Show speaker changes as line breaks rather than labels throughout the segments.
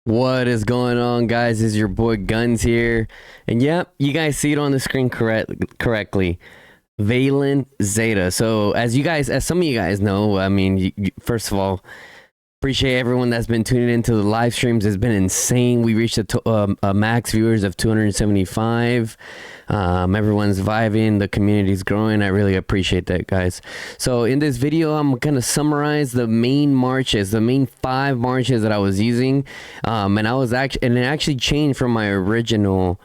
What is going on, guys? Is your boy Guns here, and yep, you guys see it on the screen correctly. Veen and Zeta. So, as some of you guys know, I mean, first of all, appreciate everyone that's been tuning into the live streams. It's been insane. We reached a max viewers of 275. Everyone's vibing. The community's growing. I really appreciate that, guys. So in this video, I'm gonna summarize the main marches, the main 5 marches that I was using, and it actually changed from my original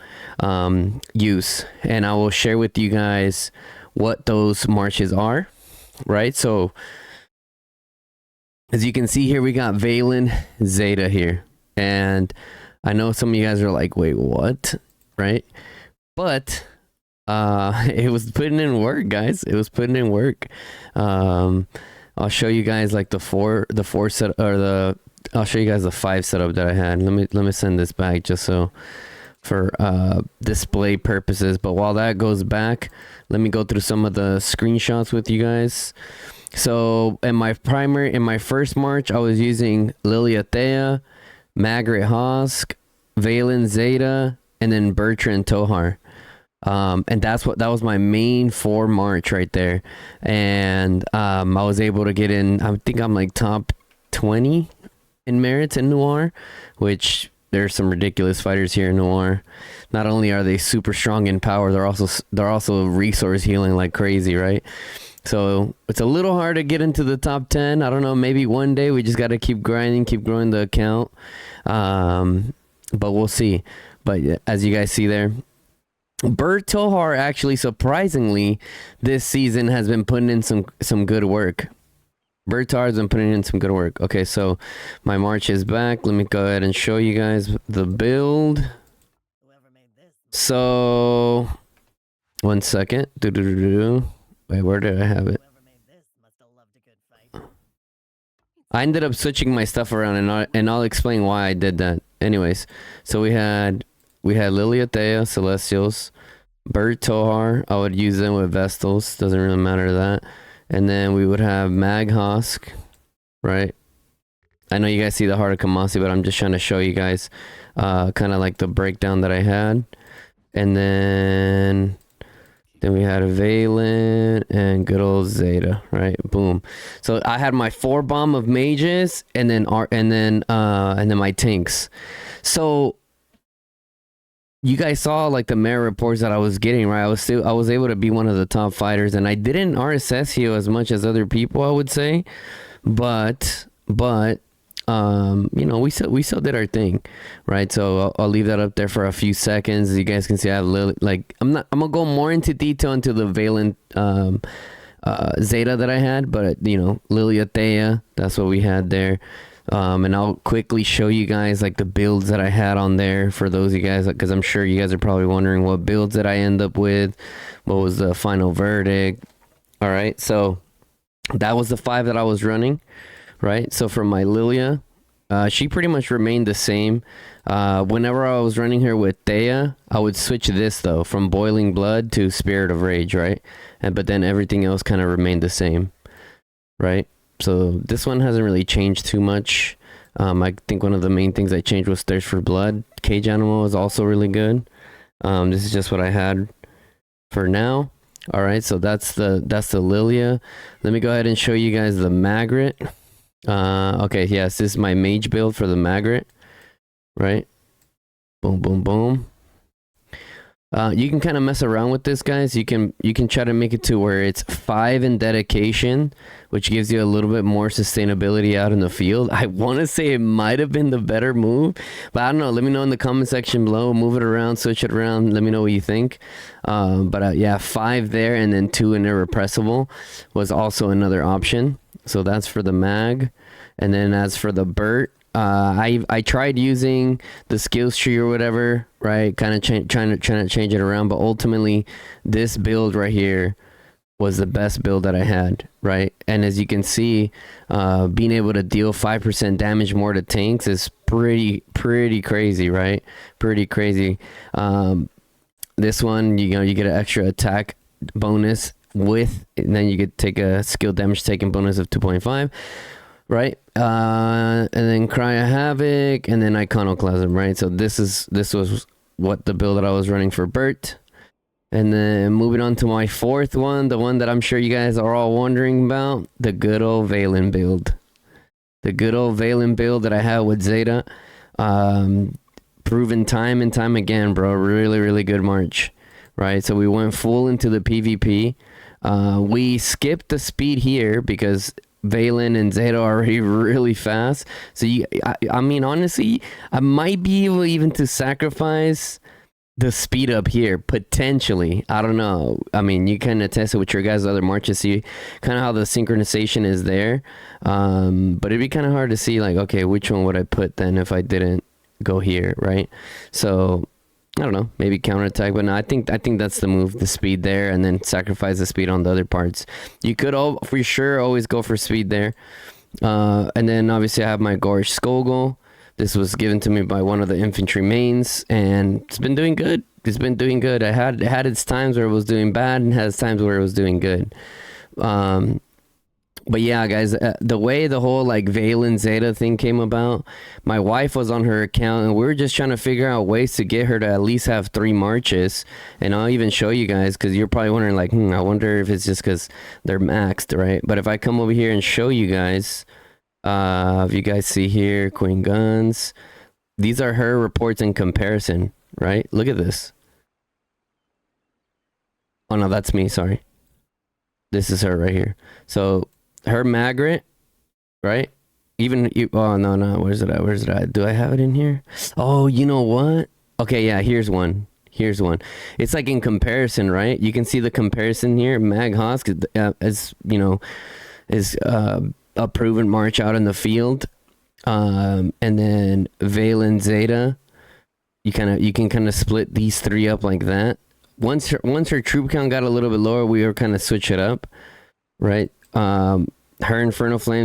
use, and I will share with you guys what those marches are. Right. So as you can see here, we got Veen and Zeta here. And I know some of you guys are like, wait, what? Right? But it was putting in work, guys. It was putting in work. I'll show you guys like I'll show you guys the 5 setup that I had. Let me send this back just so for display purposes. But while that goes back, let me go through some of the screenshots with you guys. So in my first march, I was using Liliathea, Margaret Hosk, Veen and Zeta, and then Bertrand Tohar. And that was my main 4 march right there. And I was able to get in, I think I'm like top 20 in merits in Noir, which there's some ridiculous fighters here in Noir. Not only are they super strong in power, they're also resource healing like crazy, right? So it's a little hard to get into the top 10. I don't know, maybe one day. We just got to keep grinding, keep growing the account. But we'll see. But as you guys see there, Bert Tohar actually, surprisingly, this season has been putting in some good work. Bert Tohar has been putting in some good work. Okay, so my march is back. Let me go ahead and show you guys the build. So, one second. Wait, where did I have it? I ended up switching my stuff around, and I'll explain why I did that. Anyways, so we had Liliathea, Celestials, Bert Tohar. I would use them with Vestals. Doesn't really matter that. And then we would have Mag Hosk, right? I know you guys see the Heart of Kamasi, but I'm just trying to show you guys kind of like the breakdown that I had. And then we had a Veen and good old Zeta, right? Boom. So I had my 4 bomb of mages and then my tanks. So you guys saw like the merit reports that I was getting, right? I was able to be one of the top fighters, and I didn't RSS heal as much as other people, I would say, but you know, we still did our thing, right? So I'll leave that up there for a few seconds. As you guys can see, I have I'm gonna go more into detail into the Veen Zeta that I had, but you know, Liliathea, that's what we had there. And I'll quickly show you guys like the builds that I had on there for those of you guys, because I'm sure you guys are probably wondering what builds that I end up with, what was the final verdict. All right, so that was the 5 that I was running. Right, so for my Lilia, she pretty much remained the same. Whenever I was running her with Thea, I would switch this though from Boiling Blood to Spirit of Rage, right? But then everything else kind of remained the same, right? So this one hasn't really changed too much. I think one of the main things I changed was Thirst for Blood. Cage Animal is also really good. This is just what I had for now. All right, so that's the Lilia. Let me go ahead and show you guys the Margaret. Okay, yes, this is my mage build for the Margaret, right? Boom, boom, boom. You can kind of mess around with this, guys. You can try to make it to where it's 5 in dedication, which gives you a little bit more sustainability out in the field. I want to say it might have been the better move, but I don't know. Let me know in the comment section below. Move it around, switch it around. Let me know what you think. Yeah, 5 there, and then 2 in Irrepressible was also another option. So that's for the Mag. And then as for the Bert, I tried using the skills tree or whatever, right? Kind of trying to change it around, but ultimately this build right here was the best build that I had, right? And as you can see, being able to deal 5% damage more to tanks is pretty crazy, right? Pretty crazy. This one, you know, you get an extra attack bonus with, and then you could take a skill damage taken bonus of 2.5. right? And then Cryo Havoc, and then Iconoclasm, right? So this was what the build that I was running for Bert. And then moving on to my fourth one, the one that I'm sure you guys are all wondering about, the good old Valen build. The good old Valen build that I had with Zeta. Proven time and time again, bro. Really, really good March, right? So we went full into the PvP. We skipped the speed here because Valen and Zeta are already really fast. So I mean, honestly, I might be able even to sacrifice the speed up here potentially. I don't know. I mean, you kind of test it with your guys' other marches, see kind of how the synchronization is there. But it'd be kind of hard to see, like, okay, which one would I put then if I didn't go here, right? So I don't know, maybe counterattack, but no, I think that's the move, the speed there, and then sacrifice the speed on the other parts. You could for sure always go for speed there. And then obviously I have my Gorge Skogul. This was given to me by one of the infantry mains, and it's been doing good. It's been doing good. It had its times where it was doing bad, and has times where it was doing good. But yeah, guys, the way the whole like Valen Zeta thing came about, my wife was on her account, and we were just trying to figure out ways to get her to at least have 3 marches. And I'll even show you guys, because you're probably wondering, like, I wonder if it's just because they're maxed, right? But if I come over here and show you guys, if you guys see here, Queen Guns, these are her reports in comparison, right? Look at this. Oh no, that's me, sorry. This is her right here. So her Magret, right? Oh no, where's it at? Do I have it in here? Oh, you know what? Okay, yeah, here's one. It's like in comparison, right? You can see the comparison here. Mag Hosk is a proven march out in the field, and then Valen Zeta, you can kind of split these 3 up like that. Once her troop count got a little bit lower, we were kind of switch it up, right? Her Infernal Flame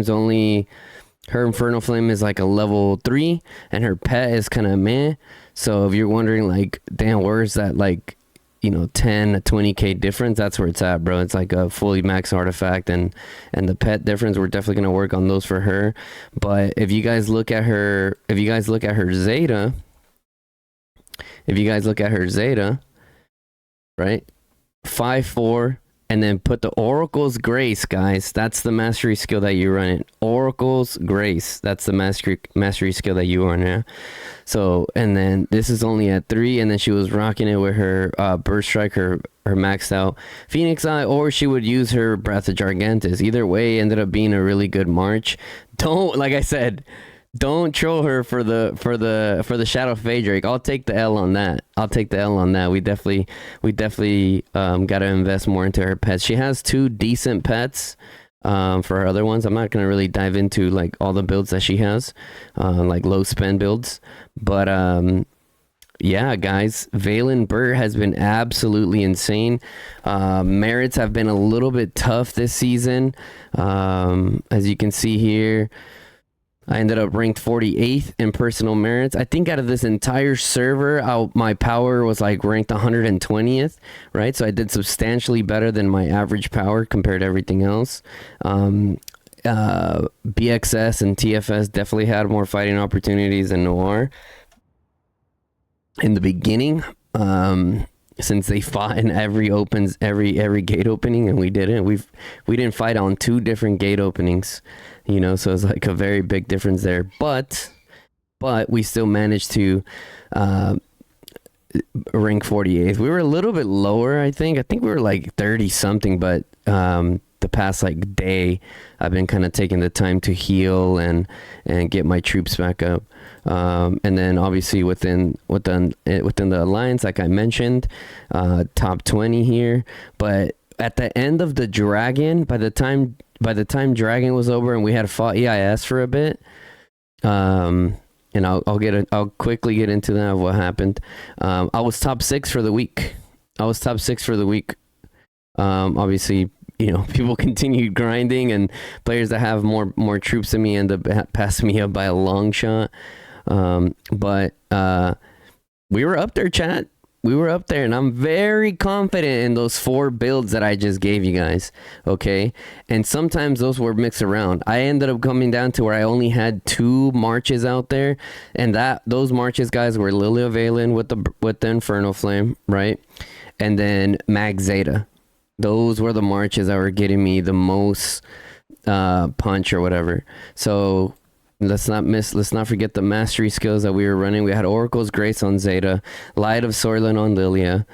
is like a level 3, and her pet is kind of meh. So if you're wondering, like, damn, where's that, like, 10 to 20k difference, that's where it's at, bro. It's like a fully max artifact, and the pet difference, we're definitely gonna work on those for her. But if you guys look at her Zeta, right, 5-4, and then put the Oracle's Grace, guys. That's the mastery skill that you run it. Oracle's Grace. That's the mastery skill that you run, yeah. So, and then this is only at 3, and then she was rocking it with her Burst Strike, her maxed out Phoenix Eye, or she would use her Breath of Gigantus. Either way, ended up being a really good march. Like I said, don't troll her for the Shadow Fade Drake. I'll take the L on that. We definitely got to invest more into her pets. She has 2 decent pets. For her other ones, I'm not gonna really dive into like all the builds that she has, like low spend builds. But yeah, guys, Valen Burt has been absolutely insane. Merits have been a little bit tough this season. As you can see here, I ended up ranked 48th in personal merits. I think out of this entire server, my power was like ranked 120th, right? So I did substantially better than my average power compared to everything else. BXS and TFS definitely had more fighting opportunities than Noir in the beginning, since they fought in every gate opening, and we didn't. We didn't fight on 2 different gate openings. So it's like a very big difference there. But we still managed to rank 48th. We were a little bit lower, I think. I think we were like 30 something, but the past like day, I've been kind of taking the time to heal and get my troops back up. And then obviously within the alliance, like I mentioned, top 20 here. But at the end of the Dragon, by the time Dragon was over and we had fought EIS for a bit, and I'll quickly get into that, what happened. I was top 6 for the week. Obviously, people continued grinding, and players that have more troops than me end up passing me up by a long shot. But we were up there, chat. up there, and I'm very confident in those 4 builds that I just gave you guys. Okay, and sometimes those were mixed around. I ended up coming down to where I only had 2 marches out there, and those marches, guys, were Lilia Valen with the Inferno Flame, right, and then Mage Zeta. Those were the marches that were getting me the most punch or whatever. So let's not forget the mastery skills that we were running. We had Oracle's Grace on Zeta, Light of Soylent on Lilia,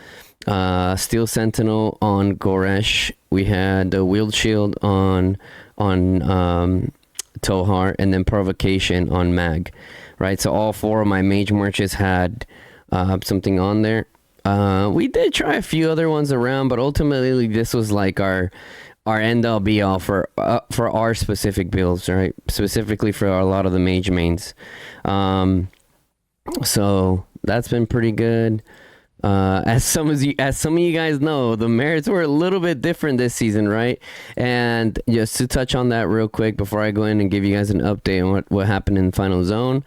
Steel Sentinel on Goresh. We had the Wield Shield on Tohar, and then Provocation on Mag. Right, so all 4 of my mage marches had something on there. We did try a few other ones around, but ultimately this was like our end all be all for our specific builds, right? Specifically for a lot of the mage mains. So that's been pretty good. As some of you guys know, the merits were a little bit different this season, right? And just to touch on that real quick before I go in and give you guys an update on what happened in Final Zone.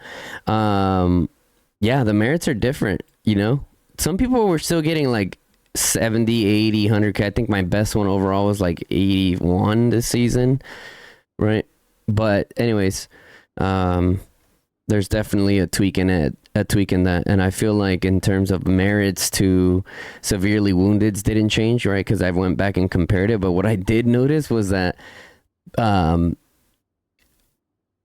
Yeah, the merits are different, you know? Some people were still getting like 70, 80, 100k. I think my best one overall was like 81 this season, right? But anyways, there's definitely a tweak in that, and I feel like in terms of merits to severely woundeds didn't change, right? Because I went back and compared it, but what I did notice was that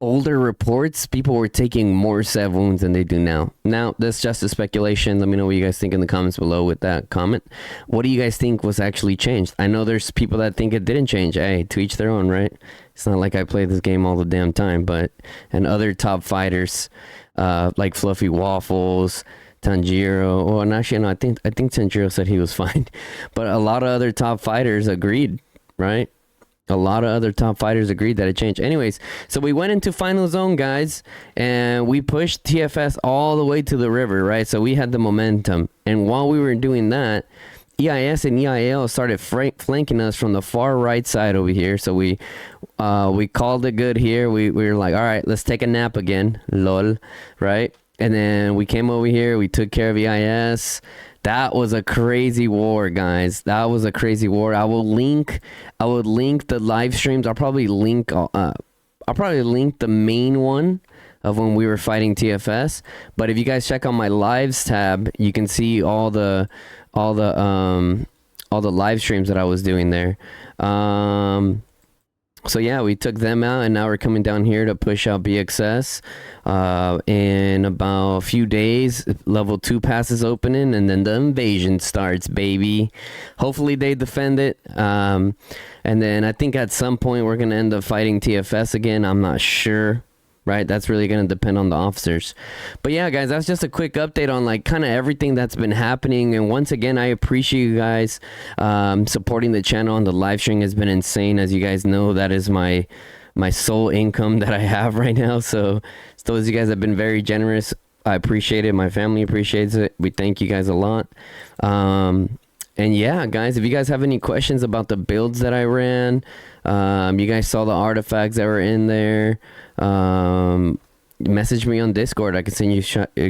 older reports, people were taking more sev wounds than they do now. Now, that's just a speculation. Let me know what you guys think in the comments below with that comment. What do you guys think was actually changed? I know there's people that think it didn't change. Hey, to each their own, right? It's not like I play this game all the damn time, and other top fighters, like Fluffy Waffles, Tanjiro. Well, and actually, no, I think Tanjiro said he was fine, but a lot of other top fighters agreed, right? A lot of other top fighters agreed that it changed. Anyways, so we went into Final Zone, guys, and we pushed TFS all the way to the river, right? So we had the momentum. And while we were doing that, EIS and EIL started flanking us from the far right side over here. So we called it good here. We were like, all right, let's take a nap again. Lol, right? And then we came over here. We took care of EIS. That was a crazy war, guys. That was a crazy war. I would link the live streams. I'll probably link the main one of when we were fighting TFS. But if you guys check on my lives tab, you can see all the live streams that I was doing there. So yeah, we took them out, and now we're coming down here to push out BXS. In about a few days, level 2 passes opening, and then the invasion starts, baby. Hopefully they defend it. And then I think at some point we're gonna end up fighting TFS again. I'm not sure. Right, that's really going to depend on the officers. But yeah, guys, that's just a quick update on like kind of everything that's been happening. And once again, I appreciate you guys supporting the channel, and the live stream has been insane. As you guys know, that is my sole income that I have right now. So those of you guys have been very generous. I appreciate it. My family appreciates it. We thank you guys a lot. And yeah, guys, if you guys have any questions about the builds that I ran, you guys saw the artifacts that were in there, message me on Discord. I can send you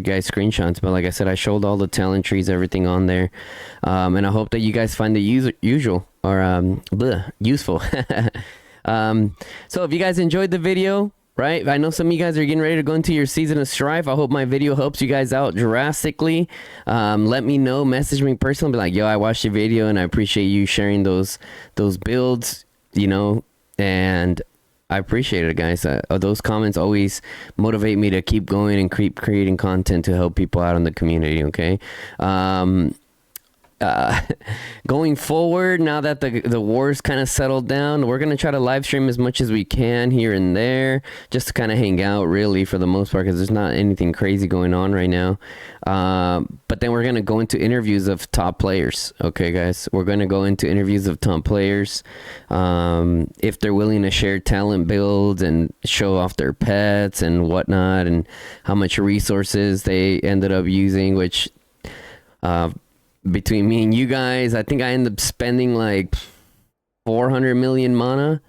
guys screenshots. But like I said, I showed all the talent trees, everything on there. And I hope that you guys find it useful. So if you guys enjoyed the video, right? I know some of you guys are getting ready to go into your season of Strife. I hope my video helps you guys out drastically. Let me know. Message me personally. Be like, yo, I watched your video and I appreciate you sharing those builds, you know, and I appreciate it, guys. Those comments always motivate me to keep going and keep creating content to help people out in the community, okay? Going forward, now that the war's kind of settled down, we're gonna try to live stream as much as we can here and there, just to kind of hang out, really, for the most part, because there's not anything crazy going on right now. But then we're gonna go into interviews of top players. Okay, guys, we're gonna go into interviews of top players, if they're willing to share talent builds and show off their pets and whatnot, and how much resources they ended up using, which between me and you guys, I think I ended up spending like 400 million mana,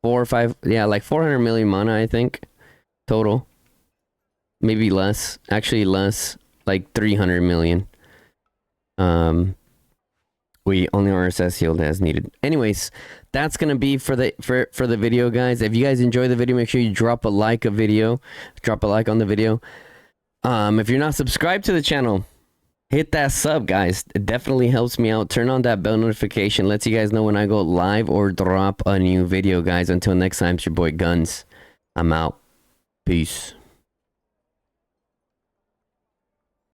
400 million mana, I think, total. Maybe less, actually less, like 300 million. We only RSS healed as needed. Anyways, that's gonna be for the video, guys. If you guys enjoy the video, make sure you drop a like on the video. If you're not subscribed to the channel, hit that sub, guys. It definitely helps me out. Turn on that bell notification. Lets you guys know when I go live or drop a new video, guys. Until next time, it's your boy Guns. I'm out. Peace.